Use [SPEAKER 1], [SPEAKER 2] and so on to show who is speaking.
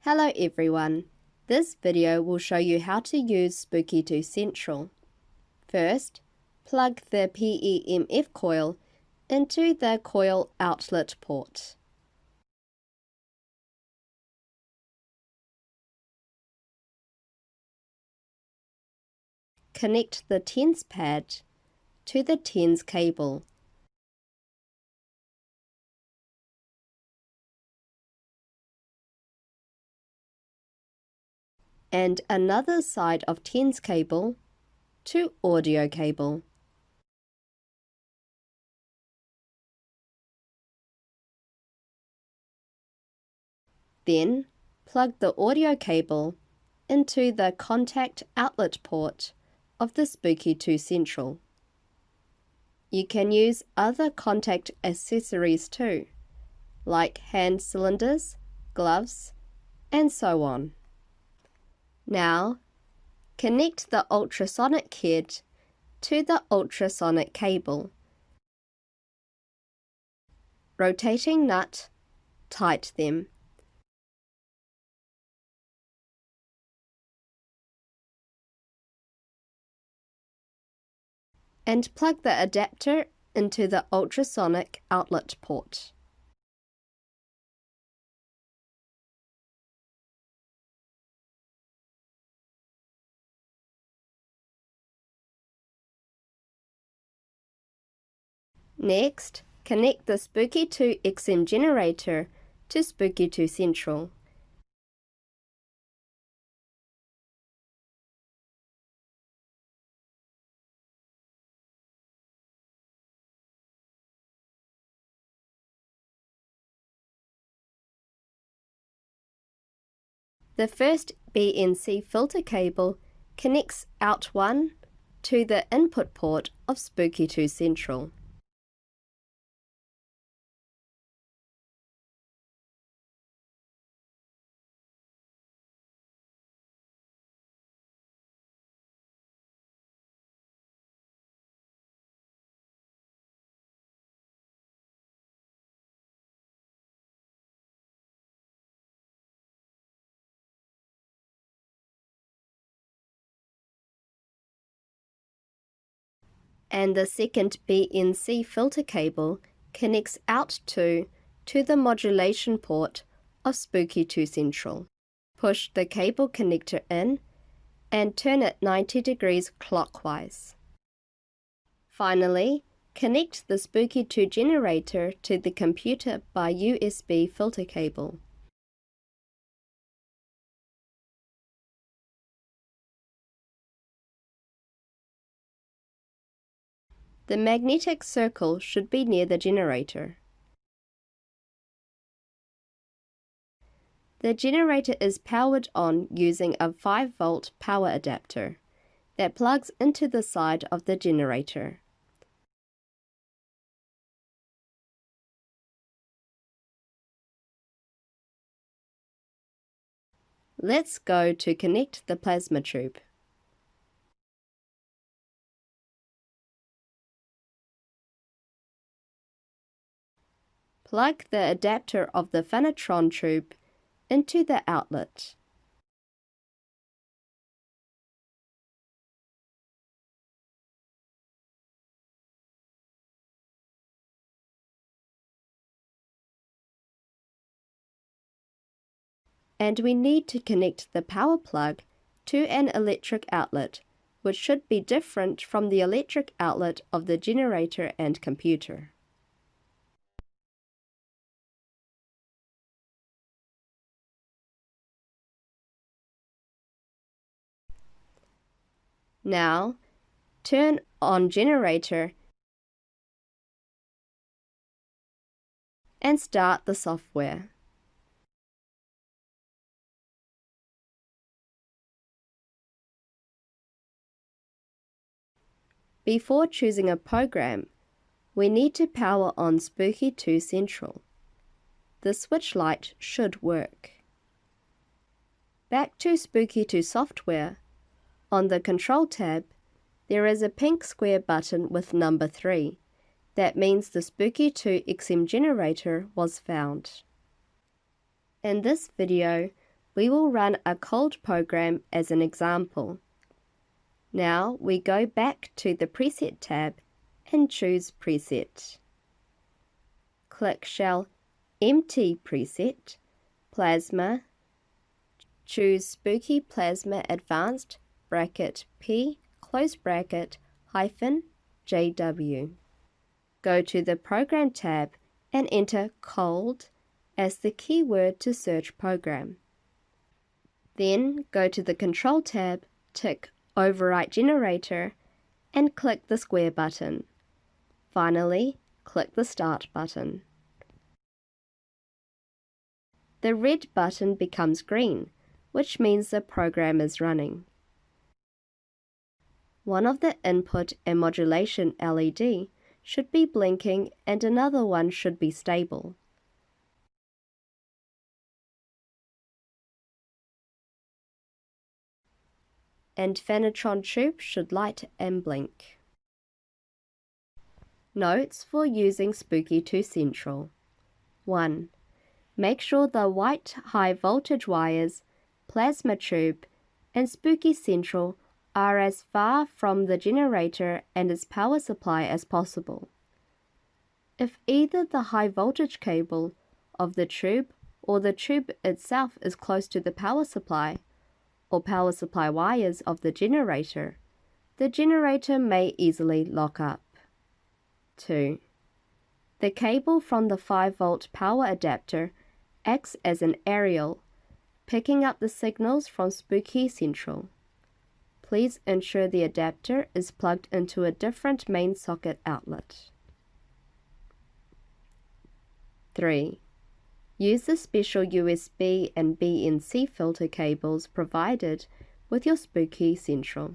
[SPEAKER 1] Hello everyone, this video will show you how to use Spooky2 Central. First, plug the PEMF coil into the coil outlet port. Connect the TENS pad to the TENS cable. And another side of TENS cable to audio cable. Then, plug the audio cable into the contact outlet port of the Spooky2 Central. You can use other contact accessories too, like hand cylinders, gloves, and so on. Now, connect the ultrasonic head to the ultrasonic cable. Rotating nut, tight them. And plug the adapter into the ultrasonic outlet port. Next, connect the Spooky2 XM generator to Spooky2 Central. The first BNC filter cable connects out 1 to the input port of Spooky2 Central. And the second BNC filter cable connects out to the modulation port of Spooky2 Central. Push the cable connector in and turn it 90 degrees clockwise. Finally, connect the Spooky2 generator to the computer by USB filter cable. The magnetic circle should be near the generator. The generator is powered on using a 5-volt power adapter that plugs into the side of the generator. Let's go to connect the plasma tube. Plug the adapter of the phanotron tube into the outlet. And we need to connect the power plug to an electric outlet, which should be different from the electric outlet of the generator and computer. Now, turn on generator and start the software. Before choosing a program, we need to power on Spooky2 Central. The switch light should work. Back to Spooky2 software. On the Control tab, there is a pink square button with number 3. That means the Spooky2 XM generator was found. In this video, We will run a cold program as an example. Now we go back to the Preset tab and choose Preset. Click Shell Empty Preset, Plasma, choose Spooky Plasma Advanced P -JW. Go to the Program tab and enter cold as the keyword to search program. Then go to the Control tab, tick Overwrite Generator and click the square button. Finally, click the Start button. The red button becomes green, which means the program is running. One of the input and modulation LED should be blinking and another one should be stable. And phanotron tube should light and blink. Notes for using Spooky2 Central. 1. Make sure the white high voltage wires, plasma tube, and Spooky Central are as far from the generator and its power supply as possible. If either the high voltage cable of the tube or the tube itself is close to the power supply or power supply wires of the generator may easily lock up. 2. The cable from the 5-volt power adapter acts as an aerial, picking up the signals from Spooky Central. Please ensure the adapter is plugged into a different main socket outlet. 3. Use the special USB and BNC filter cables provided with your Spooky Central.